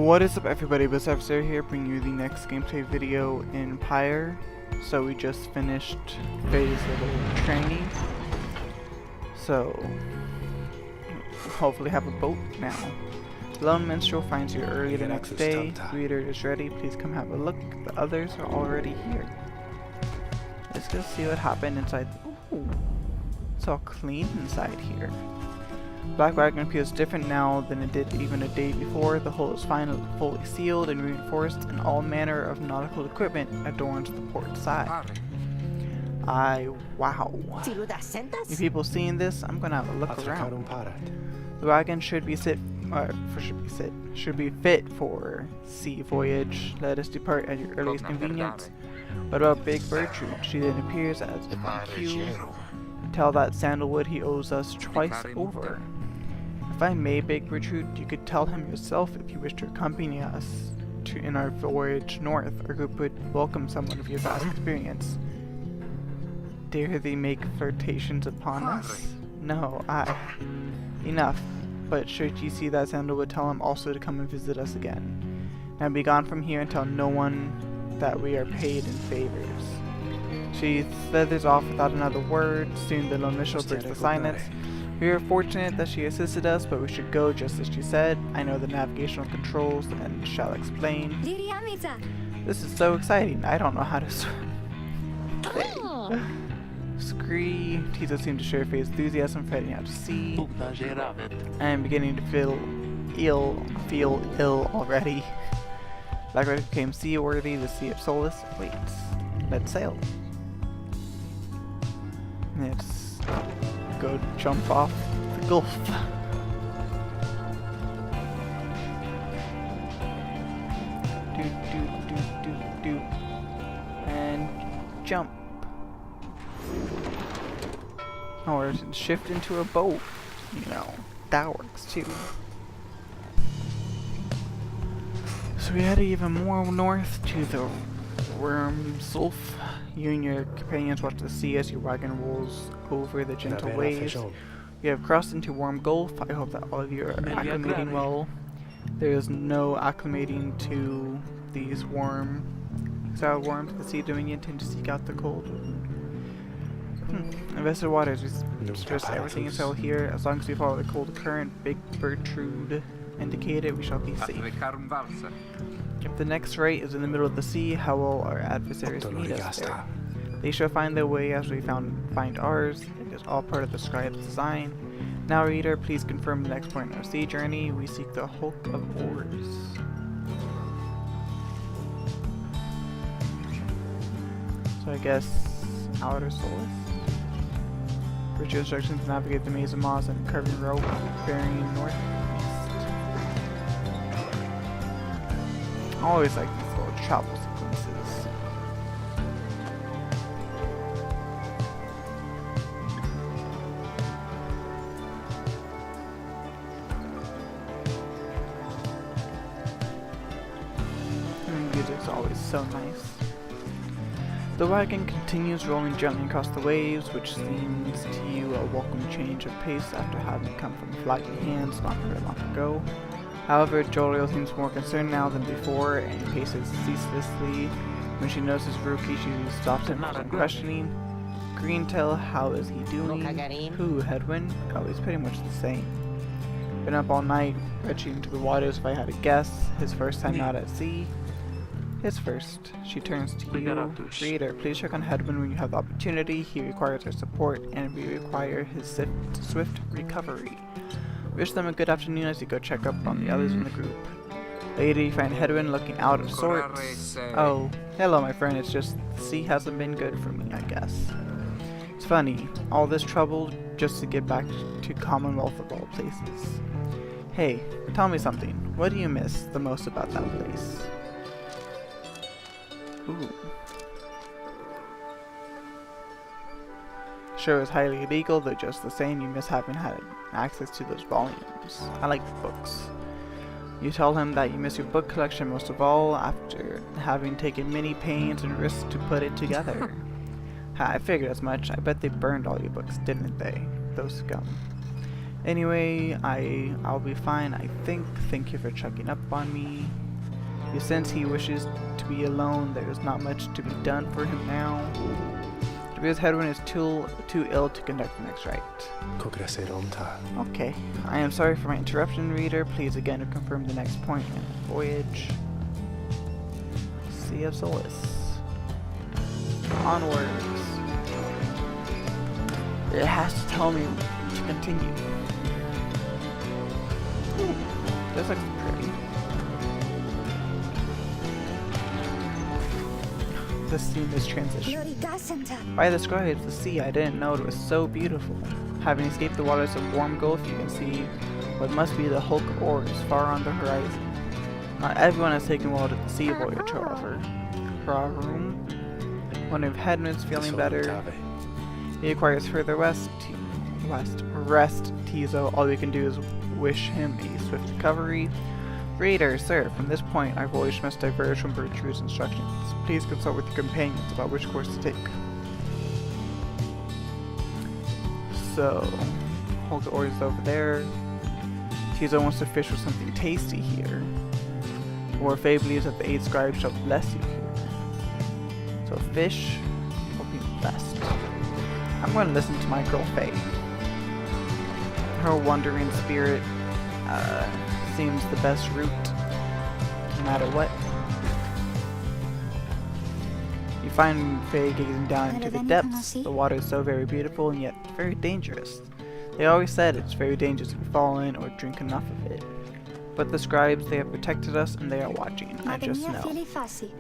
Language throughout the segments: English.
What is up everybody, Officer here, bringing you the next gameplay video in Pyre. So we just finished Faye's little training. So, hopefully have a boat now. Lone Minstrel finds you early the next day. Reader is ready, please come have a look. The others are already here. Let's go see what happened inside. Ooh, it's all clean inside here. Black Wagon appears different now than it did even a day before. The hull is finally fully sealed and reinforced, and all manner of nautical equipment adorns the port side. Wow. You people seeing this? I'm gonna have a look around. The wagon should be fit for sea voyage. Let us depart at your earliest convenience. What about Big Bertrude? She then appears as a cue. Tell that Sandalwood he owes us twice over. If I may, Big Bertrude, you could tell him yourself if you wish to accompany us in our voyage north. Our group would welcome someone of your vast experience. Dare they make flirtations upon us? No, enough. But should you see that Sandalwood, tell him also to come and visit us again. Now be gone from here and tell no one that we are paid in favors. She slithers off without another word. Soon the Lone Minstrel breaks the silence. We are fortunate that she assisted us, but we should go just as she said. I know the navigational controls and shall explain. This is so exciting. I don't know how to swim. Scree. Tizo seemed to share Faye's enthusiasm for heading out to sea. I am beginning to feel ill already. Blackbird became seaworthy, the Sea of Solace. Wait, let's sail. Let's go jump off the Gulf. Do. And jump. Or shift into a boat. You know, that works too. So we head even more north to the wrym. You and your companions watch the sea as your wagon rolls over the gentle waves. We have crossed into Warm Gulf. I hope that all of you are acclimating well. There is no acclimating to these exiled worms of the sea. Doing it to seek out the cold. Invested waters. We stress everything is held here. As long as we follow the cold current, Big Bertrude indicated, we shall be safe. If the next right is in the middle of the sea, how will our adversaries meet us there? They shall find their way as we find ours. It is all part of the scribe's design. Now, reader, please confirm the next point in our sea journey. We seek the hulk of oars. So I guess outer Solace. Richard instructions to navigate the maze of moss and curving rope bearing north. I always like these little travel sequences. And the music's always so nice. The wagon continues rolling gently across the waves, which seems to you a welcome change of pace after having come from flagging hands not very long ago. However, Jolio seems more concerned now than before and paces ceaselessly. When she notices Rookie, she stops him from questioning. Greentail, how is he doing? Who, Headwind? Oh, he's pretty much the same. Been up all night, retching into the waters if I had to guess. His first time out at sea. His first. She turns to you. Reader, please check on Headwind when you have the opportunity. He requires our support and we require his swift recovery. Wish them a good afternoon as you go check up on the others in the group. Later you find Headwind looking out of sorts. Oh, hello my friend, it's just the sea hasn't been good for me, I guess. It's funny, all this trouble just to get back to Commonwealth of all places. Hey, tell me something, what do you miss the most about that place? Ooh. Sure, it's highly illegal, though just the same you miss having had access to those volumes. I like books. You tell him that you miss your book collection most of all, after having taken many pains and risks to put it together. I figured as much. I bet they burned all your books, didn't they? Those scum. Anyway, I'll be fine, I think. Thank you for checking up on me. You sense he wishes to be alone. There is not much to be done for him now. Because Hedwyn is too ill to conduct the next rite. Okay. I am sorry for my interruption, reader. Please again confirm the next point in the voyage. Sea of Solace. Onwards. It has to tell me to continue. Ooh, this looks pretty. The seamless transition. By the scribes, the sea, I didn't know it was so beautiful. Having escaped the waters of Warm Gulf, you can see what must be the hulk of oars far on the horizon. Not everyone has taken well to the sea voyage, however. Wrym, one of Hedwyn's feeling better. He requires further rest, Tizo. All we can do is wish him a swift recovery. Reader, sir, from this point our voyage must diverge from Bertrude's instructions. Please consult with your companions about which course to take. So, hold the oars over there. Tizo wants to fish for something tasty here. Or Faye believes that the 8 scribes shall bless you here. So fish will be blessed. I'm going to listen to my girl Faye. Her wandering spirit seems the best route, no matter what. You find Faye gazing down into the depths. The water is so very beautiful and yet very dangerous. They always said it's very dangerous if you fall in or drink enough of it. But the scribes, they have protected us and they are watching. I just know.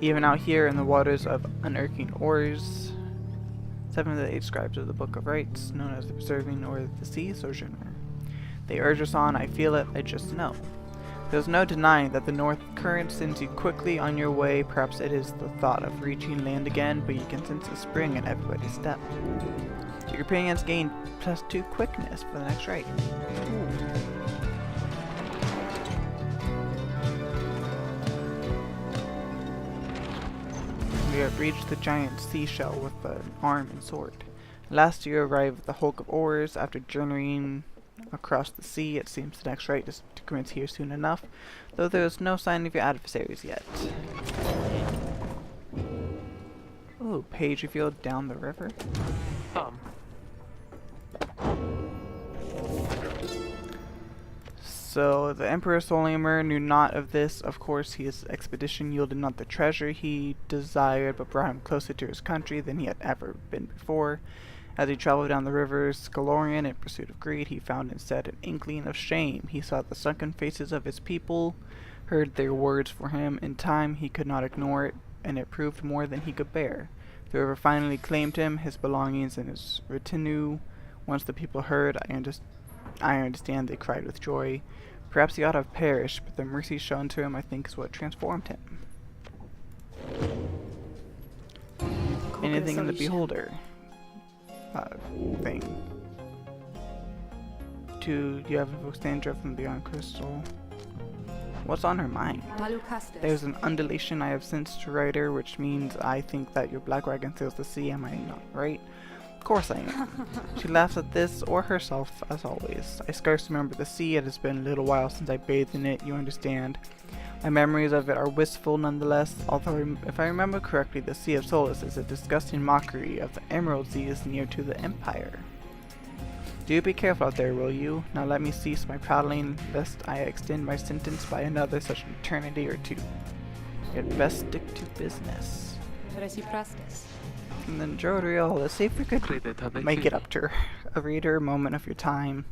Even out here in the waters of unearthing oars, 7 of the 8 scribes of the Book of Rites, known as the Preserving or the Sea Sojourner. They urge us on, I feel it, I just know. There's no denying that the north current sends you quickly on your way. Perhaps it is the thought of reaching land again, but you can sense a spring in everybody's step. Your companions gain +2 quickness for the next rite. We have reached the giant seashell with an arm and sword. Last you arrived at the hulk of oars. After journeying across the sea, it seems the next rite is to commence here soon enough, though there is no sign of your adversaries yet. Ooh, page revealed down the river. So, the Emperor Solimer knew not of this. Of course, his expedition yielded not the treasure he desired, but brought him closer to his country than he had ever been before. As he traveled down the river Scalorian in pursuit of greed, he found instead an inkling of shame. He saw the sunken faces of his people, heard their words for him. In time, he could not ignore it, and it proved more than he could bear. The river finally claimed him, his belongings, and his retinue. Once the people heard, I understand they cried with joy. Perhaps he ought to have perished, but the mercy shown to him, I think, is what transformed him. Anything in the beholder thing. 2, you have Voxandra from Beyond Crystal. What's on her mind? There's an undulation I have sensed to writer, which means I think that your black wagon sails the sea, am I not right? Of course I am. She laughs at this, or herself, as always. I scarce remember the sea. It has been a little while since I bathed in it, you understand. My memories of it are wistful nonetheless, although if I remember correctly, the Sea of Solace is a disgusting mockery of the Emerald Seas near to the Empire. Do be careful out there, will you? Now let me cease my prattling, lest I extend my sentence by another such an eternity or 2. You'd best stick to business. And then Jodriel, let's see if we could make it up to a reader, a moment of your time.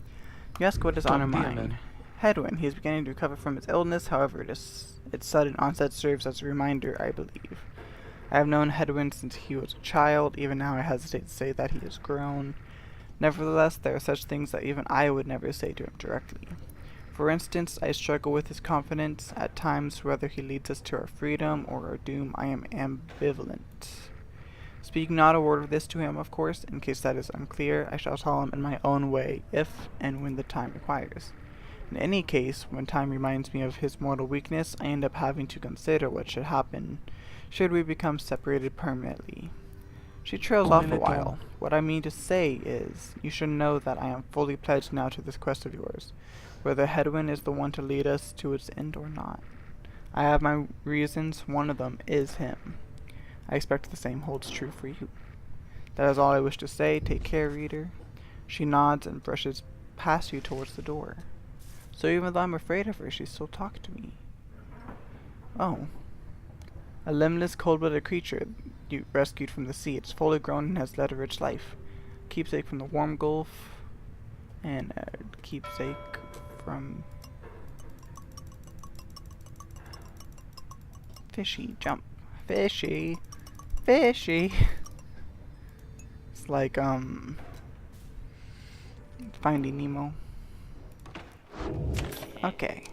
You ask what is on her mind. Hedwyn, he is beginning to recover from his illness, however its sudden onset serves as a reminder, I believe. I have known Hedwyn since he was a child. Even now I hesitate to say that he has grown. Nevertheless, there are such things that even I would never say to him directly. For instance, I struggle with his confidence. At times, whether he leads us to our freedom or our doom, I am ambivalent. Speak not a word of this to him, of course. In case that is unclear, I shall tell him in my own way, if and when the time requires. In any case, when time reminds me of his mortal weakness, I end up having to consider what should happen should we become separated permanently. She trails off a while. What I mean to say is, you should know that I am fully pledged now to this quest of yours, whether Hedwyn is the one to lead us to its end or not. I have my reasons. One of them is him. I expect the same holds true for you. That is all I wish to say. Take care, reader. She nods and brushes past you towards the door. So even though I'm afraid of her, she still talks to me. Oh. A limbless, cold-blooded creature you rescued from the sea. It's fully grown and has led a rich life. Keepsake from the warm Gulf, and keepsake from fishy. Jump. Fishy. Fishy. It's like, Finding Nemo. Okay.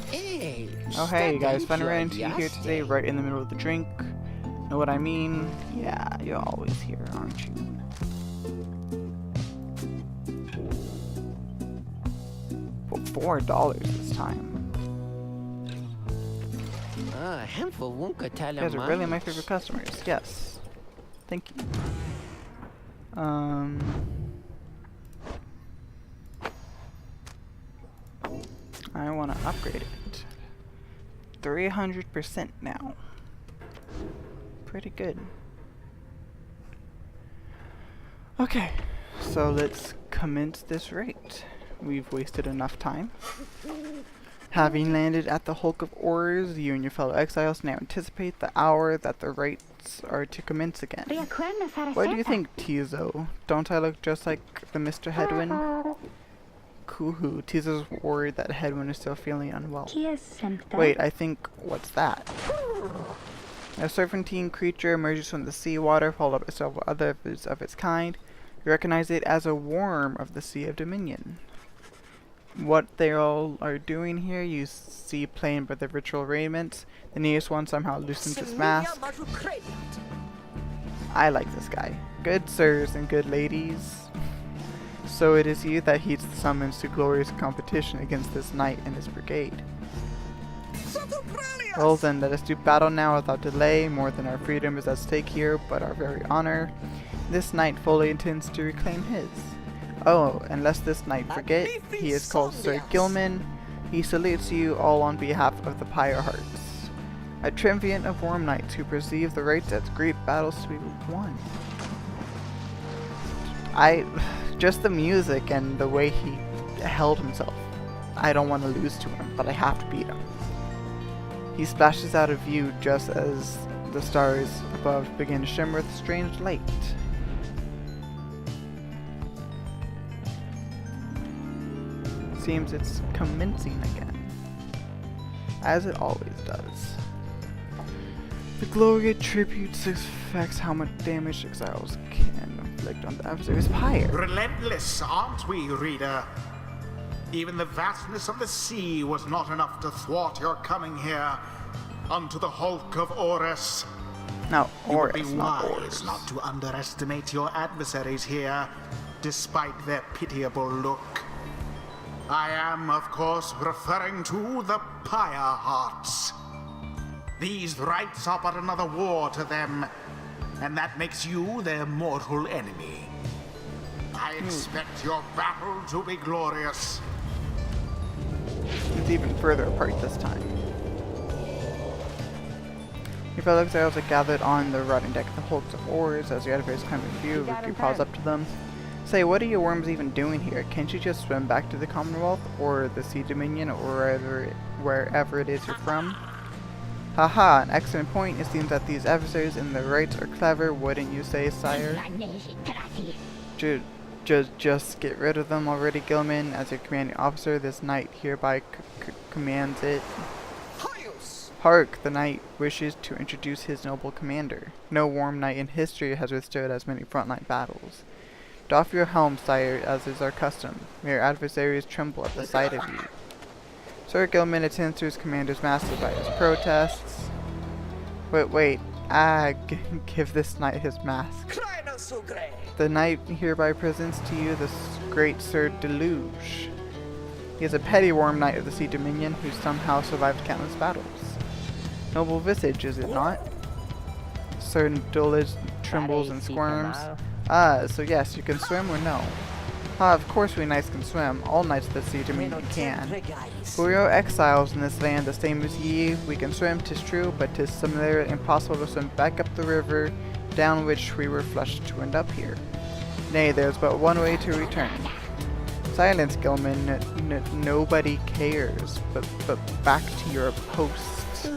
Hey, Oh hey, you guys, fun ran into you here today, right in the middle of the drink. Know what I mean? Yeah, you're always here, aren't you? For $4 this time. You guys are really my favorite customers. Yes. Thank you. I want to upgrade it. 300% now. Pretty good. Okay, so let's commence this raid. We've wasted enough time. Having landed at the Hulk of Ores, you and your fellow exiles now anticipate the hour that the raids are to commence again. What do you think, Tizo? Don't I look just like the Mr. Hedwyn? Kuhu. Tizo's worried that Hedwyn is still feeling unwell. Wait, I think, what's that? A serpentine creature emerges from the seawater, followed by several others of its kind. You recognize it as a worm of the Sea of Dominion. What they all are doing here, you see playing by the ritual raiments. The nearest one somehow loosens his mask. I like this guy. Good sirs and good ladies. So it is you that heeds the summons to glorious competition against this knight and his brigade. Well then, let us do battle now without delay. More than our freedom is at stake here, but our very honor. This knight fully intends to reclaim his. Oh, and lest this knight forget, he is called Sir Gilman. He salutes you all on behalf of the Pyre Hearts, a triumvirate of worm knights who perceive the raids as great battles to be won. Just the music and the way he held himself. I don't want to lose to him, but I have to beat him. He splashes out of view just as the stars above begin to shimmer with strange light. Seems it's commencing again, as it always does. The glory attributes affects how much damage exiles can inflict on the adversary's pyre. Relentless, aren't we, reader? Even the vastness of the sea was not enough to thwart your coming here unto the Hulk of Ores. No, Ores, you would be not wise Ores. not to underestimate your adversaries here, despite their pitiable look. I am, of course, referring to the Pyre Hearts. These rites are but another war to them, and that makes you their mortal enemy. I expect your battle to be glorious. It's even further apart this time. Your fellow exiles are gathered on the rotting deck of the Hulks of Ores. As your adversaries climb in view, Ricky paws up to them. Say, what are your worms even doing here? Can't you just swim back to the Commonwealth, or the Sea Dominion, or wherever it is you're from? Haha, an excellent point. It seems that these adversaries in the rites are clever, wouldn't you say, sire? Just get rid of them already, Gilman. As your commanding officer, this knight hereby commands it. Hark! The knight wishes to introduce his noble commander. No worm knight in history has withstood as many frontline battles. Doff your helm, sire, as is our custom. May your adversaries tremble at the sight of you. Sir Gilman attends to his commander's mask despite his protests. Wait. Give this knight his mask. The knight hereby presents to you the great Sir Deluge. He is a petty worm knight of the Sea Dominion who somehow survived countless battles. Noble visage, is it not? Sir Deluge trembles and squirms. So yes, you can swim or no? Of course we knights can swim. All knights of the sea to me can. We are exiles in this land, the same as ye. We can swim, 'tis true, but 'tis similarly impossible to swim back up the river, down which we were flushed to end up here. Nay, there's but one way to return. Silence, Gilman. Nobody cares. But back to your post.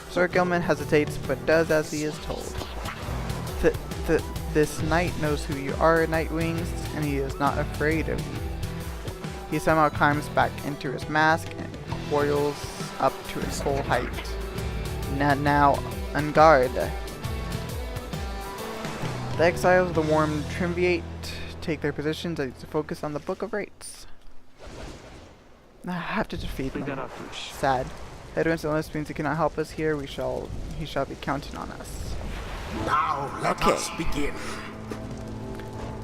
Sir Gilman hesitates, but does as he is told. This knight knows who you are, Nightwings, and he is not afraid of you. He somehow climbs back into his mask and coils up to his full height. Now, on guard. The exiles of the Warm Triumvirate take their positions as they focus on the Book of Rites. I have to defeat them. Sad. Edwin's illness means he cannot help us here. He shall be counting on us. Now let us begin.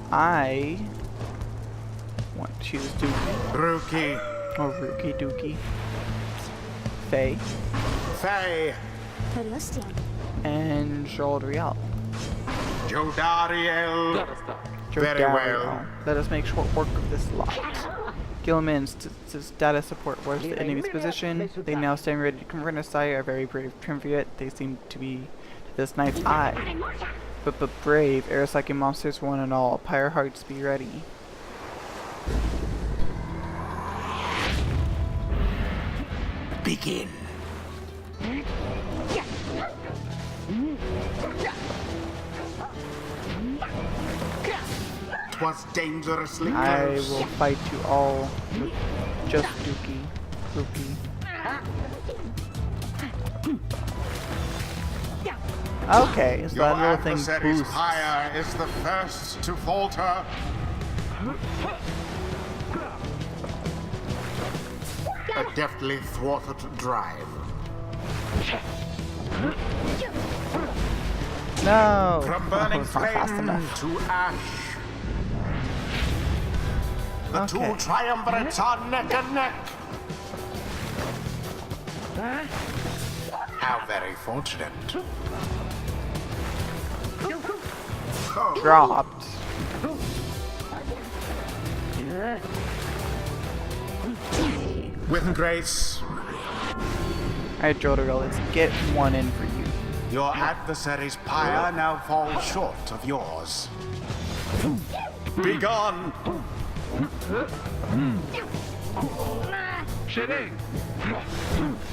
I want to choose Dookie. Rookie. Or Rookie Dookie. Faye. Faye. And Jodariel. Jodariel. Very well. Let us make short work of this lot. Gilman, data support. Where's the enemy's position? They now stand ready to confront us. Sire, a very brave triumvirate. They seem to be this knight's eye. But brave, Arasaki monsters one and all. Pyre hearts be ready. Begin. 'Twas dangerously close. I will fight you all with just Dookie. Rookie. Okay, so that little thing boosts. Pyre is the first to falter. A deftly thwarted drive. No! From burning It's not fast flame enough. to ash. The Okay. two triumvirates are neck and neck. How very fortunate. Dropped. With grace, Alright, Jodariel, let's get one in for you. your adversary's pyre now falls short of yours. Begone!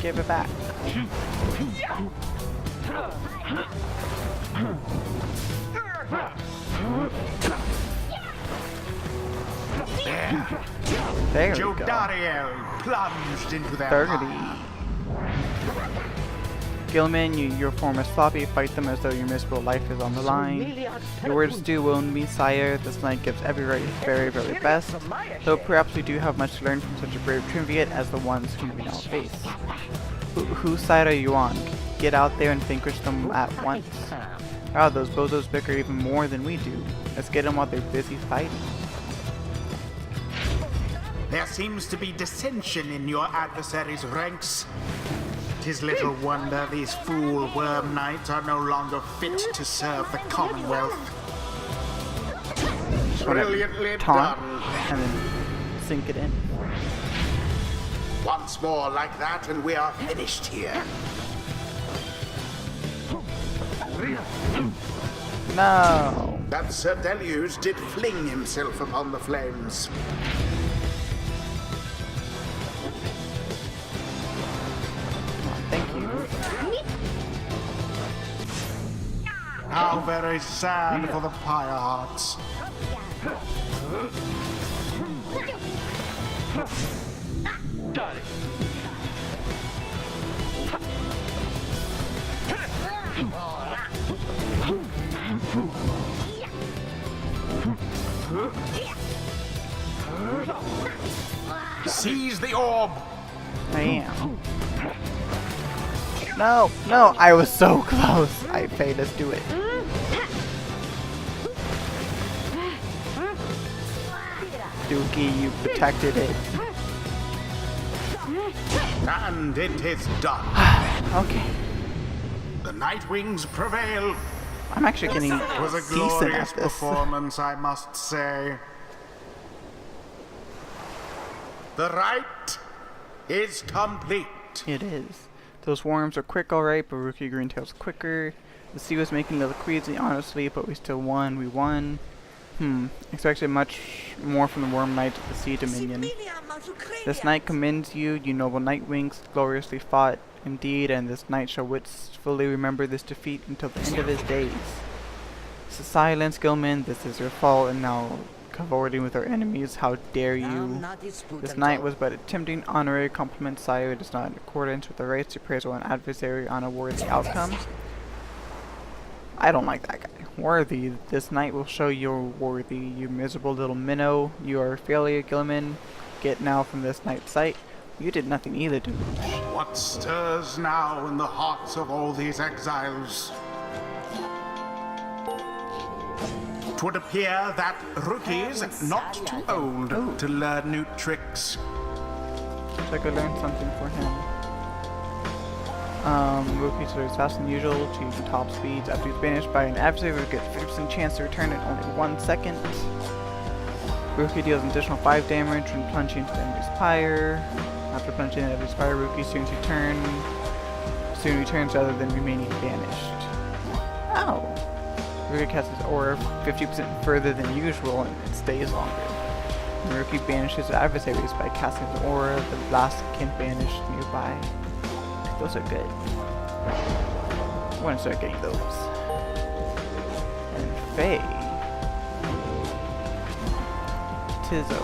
Give it back. There we go. Jodariel plunged into their 30. fire. Gilman, your form is sloppy. Fight them as though your miserable life is on the line. Your words do wound me, sire. This knight gives every right his very, very best. Though perhaps we do have much to learn from such a brave triumvirate as the ones whom we now face. Whose side are you on? Get out there and vanquish them at once. Ah, those bozos bicker even more than we do. Let's get them while they're busy fighting. There seems to be dissension in your adversary's ranks. 'Tis little wonder these fool worm knights are no longer fit to serve the Commonwealth. Brilliantly Taunt, done. and then sink it in. Once more like that and we are finished here. No! That Sir Deluge did fling himself upon the flames. Thank you. How very sad for the Pyre Hearts. Seize the orb! I am. No, no, I was so close. I failed us do it. Dookie, you protected it. And it is done. Okay. The Nightwings prevail. I'm actually getting It was a decent glorious at this. performance, I must say. The rite is complete. It is. Those worms are quick, alright, but Rookie Greentail's quicker. The sea was making a little queasy, honestly, but we still won. We won. Expected much more from the Worm Knight of the Sea Dominion. This knight commends you, you noble Nightwings, gloriously fought indeed, and this knight shall wistfully remember this defeat until the end of his days. So silence, Gilman, this is your fault, and now cavorting with our enemies, how dare you? This knight was but a tempting honorary compliment, sire. It is not in accordance with the rights to praise one adversary on a worthy outcome. I don't like that guy. Worthy. This knight will show you're worthy, you miserable little minnow. You are a failure, Gilman. Get now from this knight's sight. You did nothing either, dude. What stirs now in the hearts of all these exiles? 'Twould appear that Rookie's not too old to learn new tricks. So I could learn something for him. Rookie slows faster than usual, choosing top speeds. After he's banished by an adversary, we get 50% chance to return in only 1 second. Rookie deals an additional 5 damage when plunging into the enemy's pyre. After plunging into the enemy's pyre, Rookie soon returns rather than remaining banished. Oh! Rookie casts his aura 50% further than usual and it stays longer. When Rookie banishes adversaries by casting his aura, the blast can banish nearby. Those are good. I'm gonna start getting those. And Faye. Tizzo.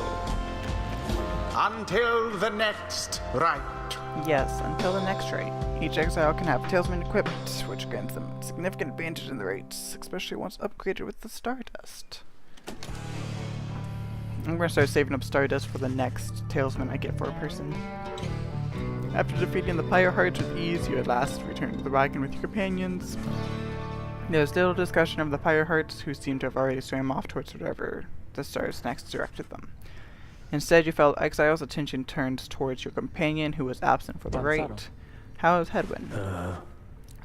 Until the next rite. Yes, until the next raid. Each exile can have Talesman equipped, which grants them significant advantage in the raids, especially once upgraded with the Stardust. I'm gonna start saving up Stardust for the next Talesman I get for a person. After defeating the Pyre Hearts with ease, you at last return to the wagon with your companions. There was little discussion of the Pyre Hearts, who seemed to have already swam off towards whatever the stars next directed them. Instead, you felt Exile's attention turned towards your companion, who was absent for the raid. How is Hedwin?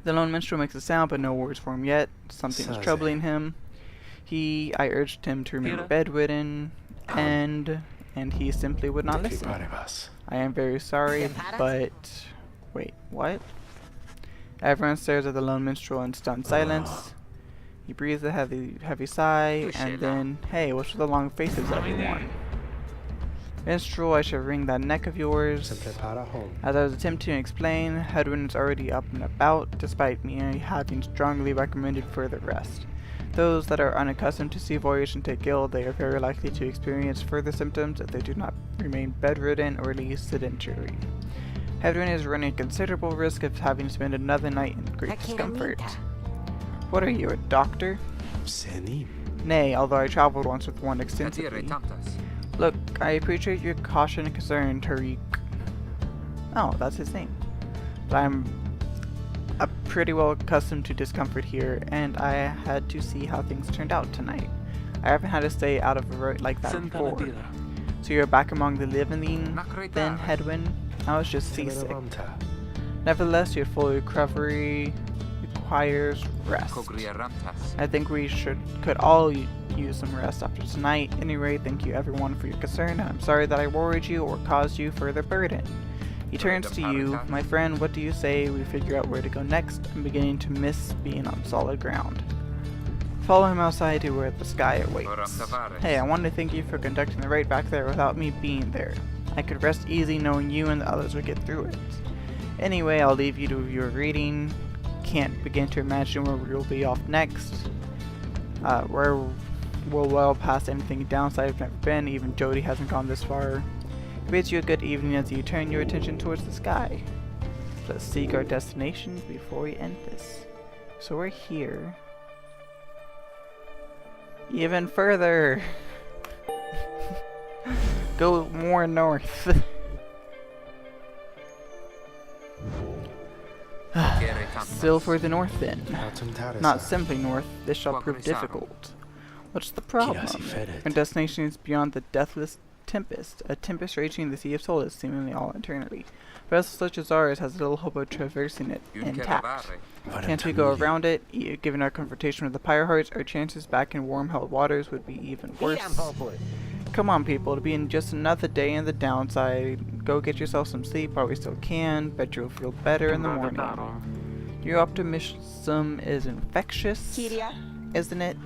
The lone minstrel makes a sound, but no words for him yet. Something is troubling him. I urged him to remain bedridden, and he simply would not listen. I am very sorry, but... Wait, what? Everyone stares at the lone minstrel in stunned silence. He breathes a heavy sigh, and then, hey, what's with the long faces, everyone? Minstrel, I shall wring that neck of yours. As I was attempting to explain, Hedwin is already up and about, despite me having strongly recommended further rest. Those that are unaccustomed to sea voyage and take ill, they are very likely to experience further symptoms if they do not remain bedridden or at least sedentary. Hedwin is running considerable risk of having to spend another night in great discomfort. What are you, a doctor? Nay, although I traveled once with one extensively. Look, I appreciate your caution and concern, Tariq. Oh, that's his name. But I'm pretty well accustomed to discomfort here, and I had to see how things turned out tonight. I haven't had to stay out of a road like that before. So you're back among the living then, Hedwin? I was just seasick. Nevertheless, your full recovery requires rest. I think we could all use some rest after tonight. Anyway, thank you everyone for your concern, and I'm sorry that I worried you or caused you further burden. He turns to you. My friend, what do you say we figure out where to go next? I'm beginning to miss being on solid ground. Follow him outside to where the sky awaits. Hey, I wanted to thank you for conducting the raid back there without me being there. I could rest easy knowing you and the others would get through it. Anyway, I'll leave you to your reading. Can't begin to imagine where we'll be off next. Where we'll well past anything downside I've never been. Even Jody hasn't gone this far. Bids you a good evening as you turn your attention towards the sky. Let's seek our destination before we end this. So we're here. Even further! Go more north. Still further north then. Not simply north, this shall prove difficult. What's the problem? Our destination is beyond the deathless tempest. A tempest raging in the Sea of Souls, seemingly all eternity. A vessel such as ours has little hope of traversing it intact. Can't we go around it? Given our confrontation with the Pyre Hearts, our chances back in warm-held waters would be even worse. Come on, people, to be in just another day in the downside. Go get yourself some sleep while we still can. Bet you'll feel better in the morning. Your optimism is infectious, isn't it?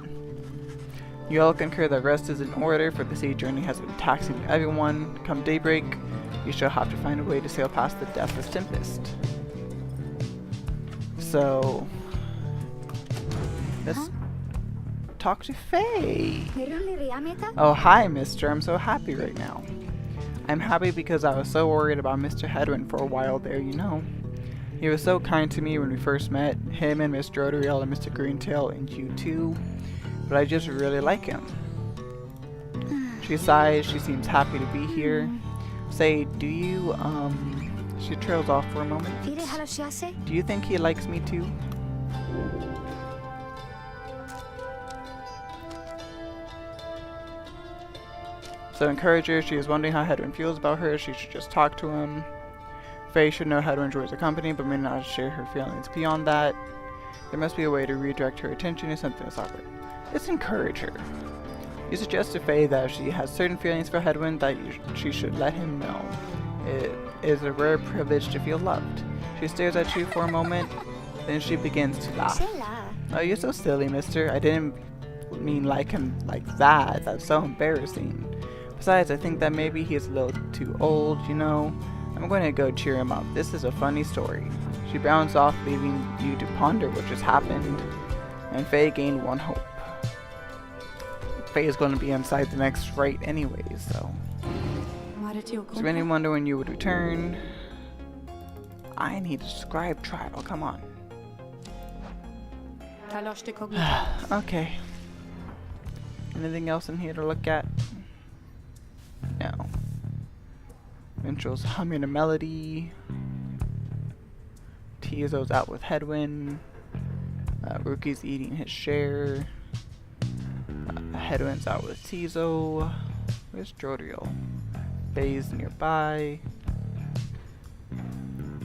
You all concur that rest is in order, for the sea journey has been taxing everyone. Come daybreak, you shall have to find a way to sail past the deathless tempest. So, let's talk to Faye. Oh, hi, mister. I'm so happy right now. I'm happy because I was so worried about Mr. Hedwin for a while there, you know. He was so kind to me when we first met, him and Miss Droderiel and Mr. Greentail and you too. But I just really like him. She sighs, she seems happy to be here. Say, do you, she trails off for a moment. Do you think he likes me too? So encourage her, she is wondering how Hedwin feels about her, she should just talk to him. Faye should know Hedwin enjoys her company, but may not share her feelings beyond that. There must be a way to redirect her attention to something that's awkward. Let's encourage her. You suggest to Faye that if she has certain feelings for Hedwin, that she should let him know. It is a rare privilege to feel loved. She stares at you for a moment, then she begins to laugh. Oh, you're so silly, mister. I didn't mean like him like that. That's so embarrassing. Besides, I think that maybe he's a little too old, you know. I'm going to go cheer him up. This is a funny story. She bounds off, leaving you to ponder what just happened, and Faye gained one hope. Faye is going to be inside the next rite anyway, so. Is there anyone wonder when you would return? I need a scribe trial, come on. Okay. Anything else in here to look at? No. Minstrel's humming a melody. Tizo's out with Hedwin. Rookie's eating his share. Hedwin's out with Tizo. Where's Droderiel? Faye's nearby.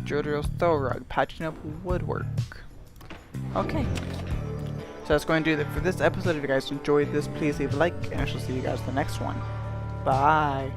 Droderiel's throw rug, patching up woodwork. Okay. So that's going to do it for this episode. If you guys enjoyed this, please leave a like, and I shall see you guys in the next one. Bye.